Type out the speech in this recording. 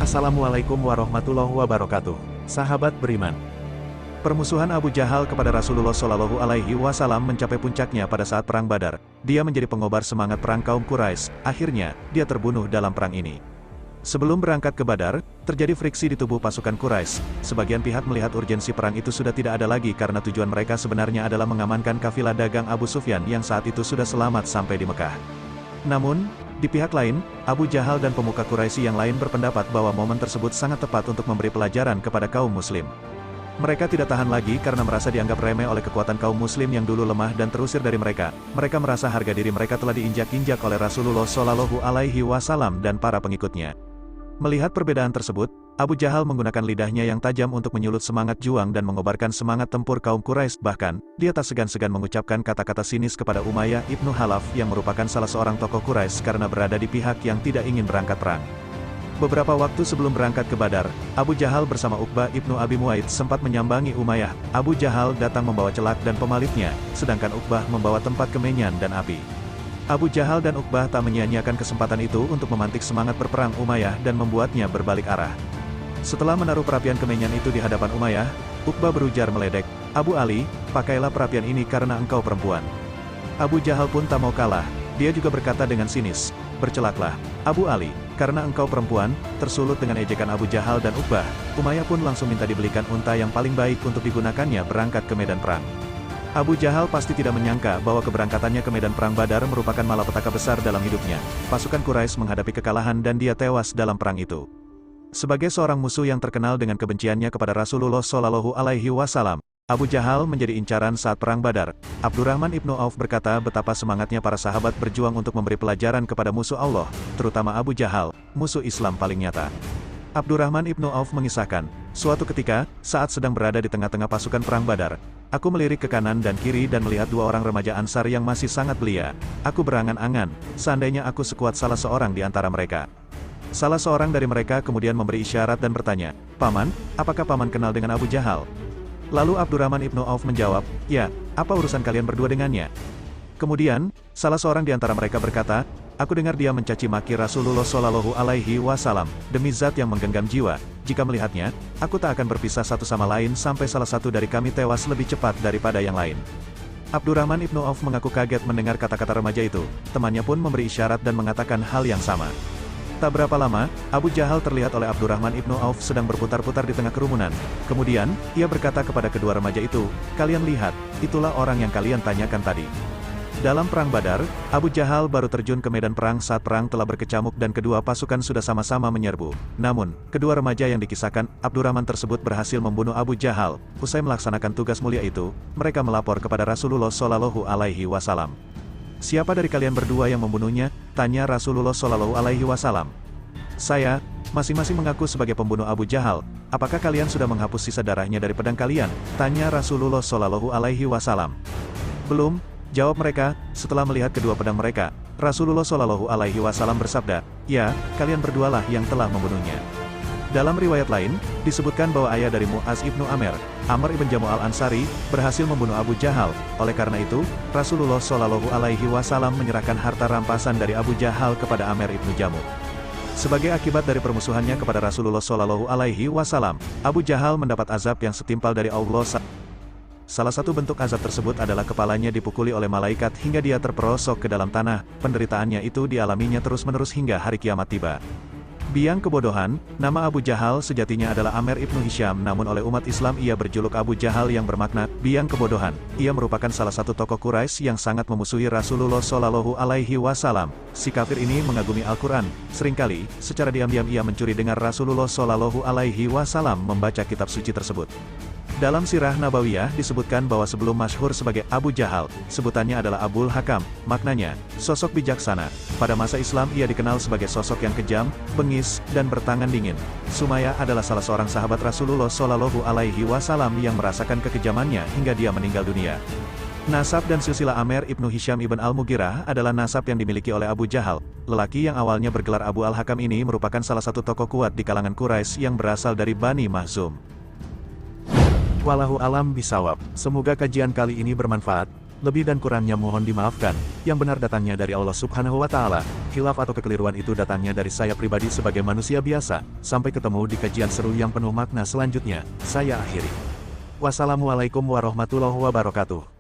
Assalamualaikum warahmatullahi wabarakatuh. Sahabat beriman. Permusuhan Abu Jahal kepada Rasulullah Shallallahu Alaihi Wasallam mencapai puncaknya pada saat Perang Badar. Dia menjadi pengobar semangat perang kaum Quraisy. Akhirnya, dia terbunuh dalam perang ini. Sebelum berangkat ke Badar, terjadi friksi di tubuh pasukan Quraisy. Sebagian pihak melihat urgensi perang itu sudah tidak ada lagi karena tujuan mereka sebenarnya adalah mengamankan kafilah dagang Abu Sufyan yang saat itu sudah selamat sampai di Mekah. Namun, di pihak lain, Abu Jahal dan pemuka Quraisy yang lain berpendapat bahwa momen tersebut sangat tepat untuk memberi pelajaran kepada kaum muslim. Mereka tidak tahan lagi karena merasa dianggap remeh oleh kekuatan kaum muslim yang dulu lemah dan terusir dari mereka. Mereka merasa harga diri mereka telah diinjak-injak oleh Rasulullah Shallallahu Alaihi Wasallam dan para pengikutnya. Melihat perbedaan tersebut, Abu Jahal menggunakan lidahnya yang tajam untuk menyulut semangat juang dan mengobarkan semangat tempur kaum Quraisy. Bahkan, dia tak segan-segan mengucapkan kata-kata sinis kepada Umayyah ibnu Khalaf yang merupakan salah seorang tokoh Quraisy karena berada di pihak yang tidak ingin berangkat perang. Beberapa waktu sebelum berangkat ke Badar, Abu Jahal bersama Uqbah ibnu Abi Mu'aid sempat menyambangi Umayyah. Abu Jahal datang membawa celak dan pemalitnya, sedangkan Uqbah membawa tempat kemenyan dan api. Abu Jahal dan Uqbah tak menyia-nyiakan kesempatan itu untuk memantik semangat berperang Umayyah dan membuatnya berbalik arah. Setelah menaruh perapian kemenyan itu di hadapan Umayyah, Uqbah berujar meledek, "Abu Ali, pakailah perapian ini karena engkau perempuan." Abu Jahal pun tak mau kalah, dia juga berkata dengan sinis, "Bercelaklah, Abu Ali, karena engkau perempuan." Tersulut dengan ejekan Abu Jahal dan Uqbah, Umayyah pun langsung minta dibelikan unta yang paling baik untuk digunakannya berangkat ke medan perang. Abu Jahal pasti tidak menyangka bahwa keberangkatannya ke medan perang Badar merupakan malapetaka besar dalam hidupnya. Pasukan Quraisy menghadapi kekalahan dan dia tewas dalam perang itu. Sebagai seorang musuh yang terkenal dengan kebenciannya kepada Rasulullah Shallallahu Alaihi Wasallam, Abu Jahal menjadi incaran saat perang Badar. Abdurrahman ibnu Auf berkata betapa semangatnya para sahabat berjuang untuk memberi pelajaran kepada musuh Allah, terutama Abu Jahal, musuh Islam paling nyata. Abdurrahman ibnu Auf mengisahkan, suatu ketika, saat sedang berada di tengah-tengah pasukan perang Badar, aku melirik ke kanan dan kiri dan melihat dua orang remaja Ansar yang masih sangat belia. Aku berangan-angan, seandainya aku sekuat salah seorang di antara mereka. Salah seorang dari mereka kemudian memberi isyarat dan bertanya, "Paman, apakah paman kenal dengan Abu Jahal?" Lalu Abdurrahman ibnu Auf menjawab, "Ya, apa urusan kalian berdua dengannya?" Kemudian, salah seorang di antara mereka berkata, "Aku dengar dia mencaci maki Rasulullah Shallallahu Alaihi Wasallam. Demi zat yang menggenggam jiwa, jika melihatnya, aku tak akan berpisah satu sama lain sampai salah satu dari kami tewas lebih cepat daripada yang lain." Abdurrahman ibnu Auf mengaku kaget mendengar kata-kata remaja itu. Temannya pun memberi isyarat dan mengatakan hal yang sama. Tak berapa lama, Abu Jahal terlihat oleh Abdurrahman ibnu Auf sedang berputar-putar di tengah kerumunan. Kemudian, ia berkata kepada kedua remaja itu, "Kalian lihat, itulah orang yang kalian tanyakan tadi." Dalam perang Badar, Abu Jahal baru terjun ke medan perang saat perang telah berkecamuk dan kedua pasukan sudah sama-sama menyerbu. Namun, kedua remaja yang dikisahkan Abdurrahman tersebut berhasil membunuh Abu Jahal. Usai melaksanakan tugas mulia itu, mereka melapor kepada Rasulullah Shallallahu Alaihi Wasallam. "Siapa dari kalian berdua yang membunuhnya?" tanya Rasulullah Shallallahu Alaihi Wasallam. "Saya," masing-masing mengaku sebagai pembunuh Abu Jahal. "Apakah kalian sudah menghapus sisa darahnya dari pedang kalian?" tanya Rasulullah Shallallahu Alaihi Wasallam. "Belum," jawab mereka. Setelah melihat kedua pedang mereka, Rasulullah Shallallahu Alaihi Wasallam bersabda, "Ya, kalian berdualah yang telah membunuhnya." Dalam riwayat lain, disebutkan bahwa ayah dari Mu'az ibnu Amr, Amr ibn Jamu al-Ansari, berhasil membunuh Abu Jahal. Oleh karena itu, Rasulullah Shallallahu Alaihi Wasallam menyerahkan harta rampasan dari Abu Jahal kepada Amr ibnu Jamu. Sebagai akibat dari permusuhannya kepada Rasulullah Shallallahu Alaihi Wasallam, Abu Jahal mendapat azab yang setimpal dari Allah. Salah satu bentuk azab tersebut adalah kepalanya dipukuli oleh malaikat hingga dia terperosok ke dalam tanah. Penderitaannya itu dialaminya terus-menerus hingga hari kiamat tiba. Biang kebodohan, nama Abu Jahal sejatinya adalah Amr ibnu Hisham, namun oleh umat Islam ia berjuluk Abu Jahal yang bermakna biang kebodohan. Ia merupakan salah satu tokoh Quraisy yang sangat memusuhi Rasulullah Shallallahu Alaihi Wasallam. Si kafir ini mengagumi Al-Quran. Seringkali, secara diam-diam ia mencuri dengar Rasulullah Shallallahu Alaihi Wasallam membaca kitab suci tersebut. Dalam Sirah Nabawiyah disebutkan bahwa sebelum masyhur sebagai Abu Jahal, sebutannya adalah Abul Hakam, maknanya, sosok bijaksana. Pada masa Islam ia dikenal sebagai sosok yang kejam, bengis, dan bertangan dingin. Sumayyah adalah salah seorang sahabat Rasulullah Shallallahu Alaihi Wasallam yang merasakan kekejamannya hingga dia meninggal dunia. Nasab dan silsilah Amr ibnu Hisham ibn al-Mughirah adalah nasab yang dimiliki oleh Abu Jahal. Lelaki yang awalnya bergelar Abu al-Hakam ini merupakan salah satu tokoh kuat di kalangan Quraisy yang berasal dari Bani Makhzum. Wallahu alam bisawab. Semoga kajian kali ini bermanfaat. Lebih dan kurangnya mohon dimaafkan, yang benar datangnya dari Allah Subhanahu wa Ta'ala, khilaf atau kekeliruan itu datangnya dari saya pribadi sebagai manusia biasa. Sampai ketemu di kajian seru yang penuh makna selanjutnya, saya akhiri. Wassalamualaikum warahmatullahi wabarakatuh.